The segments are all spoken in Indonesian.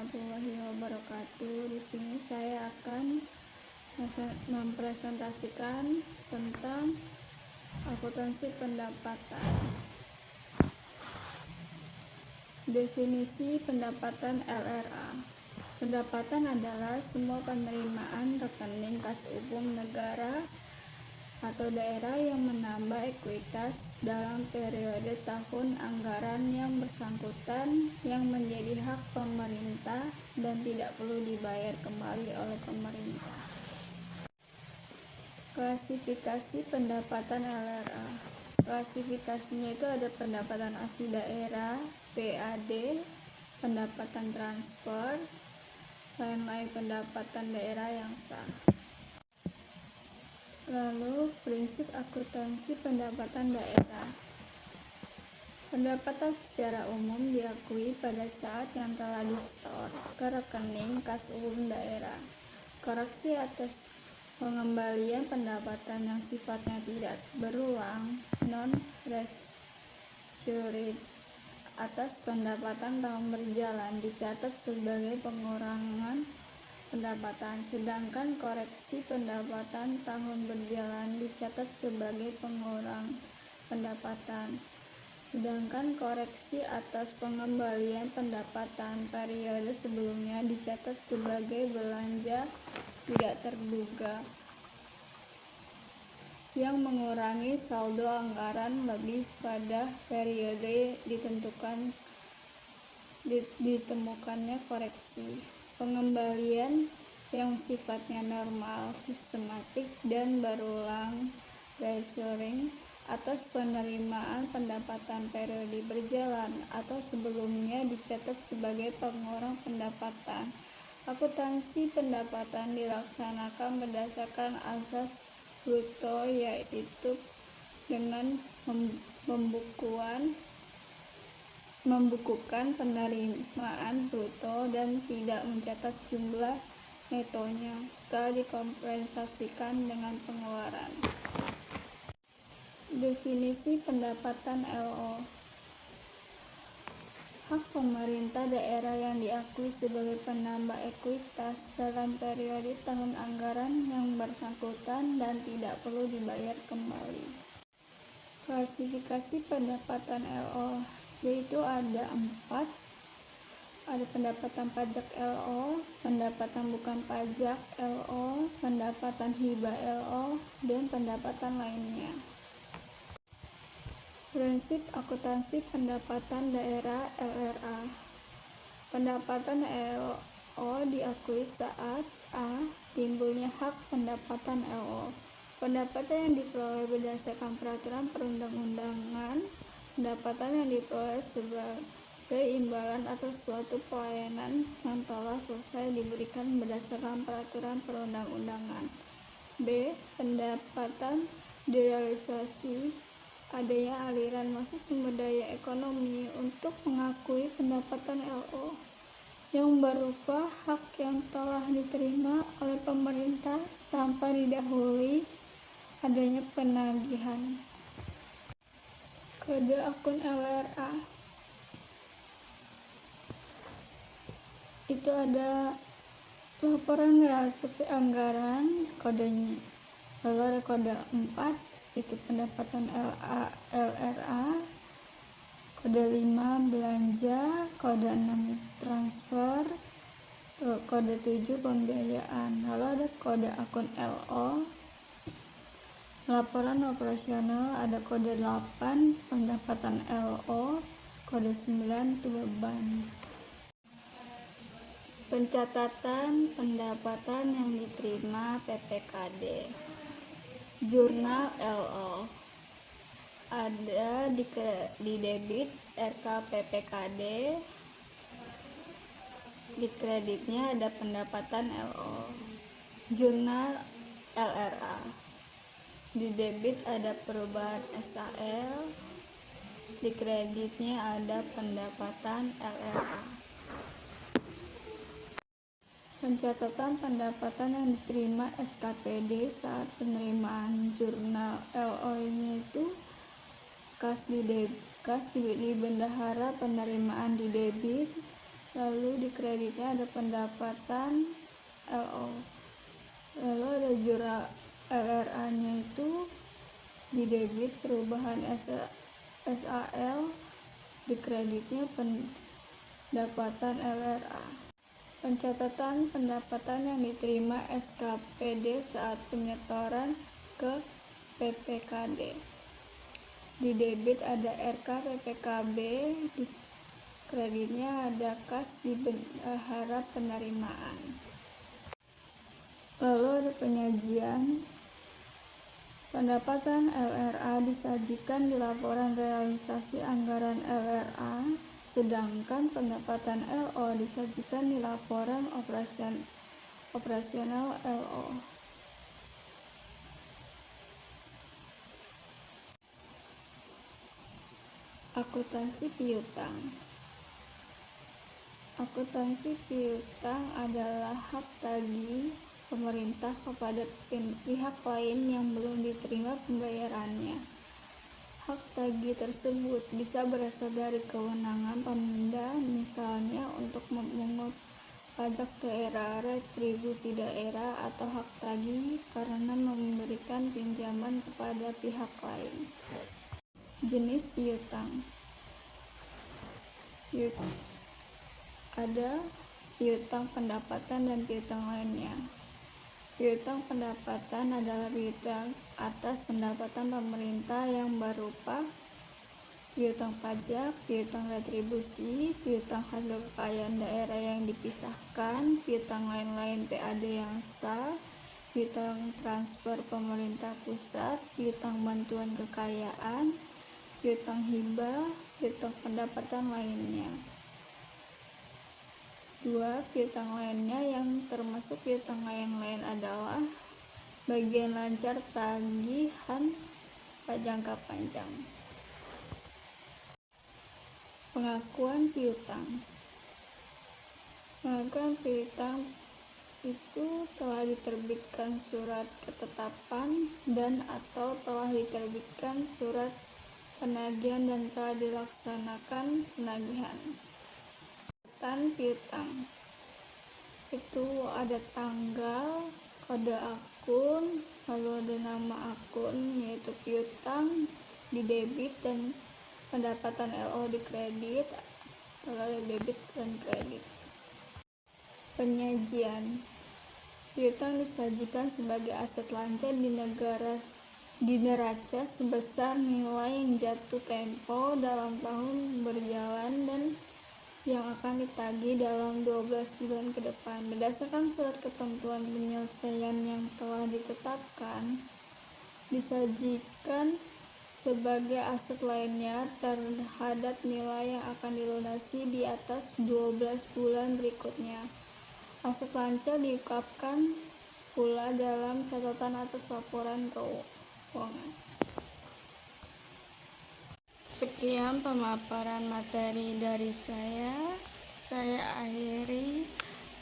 warahmatullahi wabarakatuh. Di sini saya akan mempresentasikan tentang akuntansi pendapatan. Definisi pendapatan LRA. Pendapatan adalah semua penerimaan rekening kas umum negara atau daerah yang menambah ekuitas dalam periode tahun anggaran yang bersangkutan yang menjadi hak pemerintah dan tidak perlu dibayar kembali oleh pemerintah. Klasifikasi pendapatan LRA. Klasifikasinya itu ada pendapatan asli daerah, PAD, pendapatan transfer, lain-lain pendapatan daerah yang sah. Lalu, prinsip akuntansi pendapatan daerah. Pendapatan secara umum diakui pada saat yang telah disetor ke rekening kas umum daerah. Koreksi atas pengembalian pendapatan yang sifatnya tidak berulang, non-recurring, atas pendapatan tahun berjalan dicatat sebagai pengurangan pendapatan, sedangkan koreksi pendapatan tahun berjalan dicatat sebagai pengurang pendapatan, sedangkan koreksi atas pengembalian pendapatan periode sebelumnya dicatat sebagai belanja tidak terduga yang mengurangi saldo anggaran lebih pada periode ditemukannya koreksi. Pengembalian yang sifatnya normal, sistematik, dan berulang recurring atas penerimaan pendapatan periode berjalan atau sebelumnya dicatat sebagai pengurang pendapatan. Akuntansi pendapatan dilaksanakan berdasarkan asas bruto, yaitu dengan membukukan penerimaan bruto dan tidak mencatat jumlah netonya setelah dikompensasikan dengan pengeluaran. Definisi pendapatan LO. Hak pemerintah daerah yang diakui sebagai penambah ekuitas dalam periode tahun anggaran yang bersangkutan dan tidak perlu dibayar kembali. Klasifikasi pendapatan LO yaitu ada 4. Ada pendapatan pajak LO, pendapatan bukan pajak LO, pendapatan hibah LO, dan pendapatan lainnya. Prinsip akuntansi pendapatan daerah LRA. Pendapatan LO diakui saat A. Timbulnya hak pendapatan LO. Pendapatan yang diperoleh berdasarkan peraturan perundang-undangan. Pendapatan yang diperoleh sebagai imbalan atas suatu pelayanan yang telah selesai diberikan berdasarkan peraturan perundang-undangan. B. Pendapatan derealisasi adanya aliran masuk sumber daya ekonomi untuk mengakui pendapatan LO yang berupa hak yang telah diterima oleh pemerintah tanpa didahului adanya penagihan. Kode akun LRA itu ada laporan realisasi anggaran kodenya, lalu ada kode 4 itu pendapatan LRA, kode 5 belanja, kode 6 transfer, kode 7 pembiayaan, lalu ada kode akun LO. Laporan operasional ada kode 8 pendapatan LO, kode 9 itu beban. Pencatatan pendapatan yang diterima PPKD. Jurnal LO ada di debit RKPPKD, di kreditnya ada pendapatan LO. Jurnal LRA, di debit ada perubahan SAL, di kreditnya ada pendapatan LRA. Pencatatan pendapatan yang diterima SKPD saat penerimaan jurnal LO-nya itu kas di bendahara penerimaan di debit, Lalu di kreditnya ada pendapatan LO. Lalu ada jurnal LRA-nya itu di debit perubahan SAL, di kreditnya pendapatan LRA. Pencatatan pendapatan yang diterima SKPD saat penyetoran ke PPKD. Di debit ada RK PPKB, di kreditnya ada kas di bendahara penerimaan. Lalu ada penyajian. Pendapatan LRA disajikan di laporan realisasi anggaran LRA, sedangkan pendapatan LO disajikan di laporan operasional LO. Akuntansi piutang. Akuntansi piutang adalah hak tagih pemerintah kepada pihak lain yang belum diterima pembayarannya. Hak tagih tersebut bisa berasal dari kewenangan Pemda, misalnya untuk memungut pajak daerah, retribusi daerah, atau hak tagih karena memberikan pinjaman kepada pihak lain. Jenis piutang. Ada piutang pendapatan dan piutang lainnya. Piutang pendapatan adalah piutang atas pendapatan pemerintah yang berupa piutang pajak, piutang retribusi, piutang hasil kekayaan daerah yang dipisahkan, piutang lain-lain PAD yang sah, piutang transfer pemerintah pusat, piutang bantuan kekayaan, piutang hibah, piutang pendapatan lainnya. 2. Piutang lainnya yang termasuk piutang lain-lain adalah bagian lancar tagihan jangka panjang. Pengakuan piutang. Pengakuan piutang itu telah diterbitkan surat ketetapan dan atau telah diterbitkan surat penagihan dan telah dilaksanakan penagihan. Piutang itu ada tanggal, kode akun, lalu ada nama akun yaitu piutang di debit dan pendapatan LO di kredit, lalu ada debit dan kredit. Penyajian. Piutang disajikan sebagai aset lancar di neraca sebesar nilai yang jatuh tempo dalam tahun berjalan dan yang akan ditagih dalam 12 bulan ke depan. Berdasarkan surat ketentuan penyelesaian yang telah ditetapkan, disajikan sebagai aset lainnya terhadap nilai yang akan dilunasi di atas 12 bulan berikutnya. Aset lancar diungkapkan pula dalam catatan atas laporan keuangan. Sekian pemaparan materi dari saya akhiri.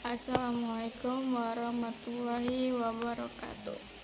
Assalamualaikum warahmatullahi wabarakatuh.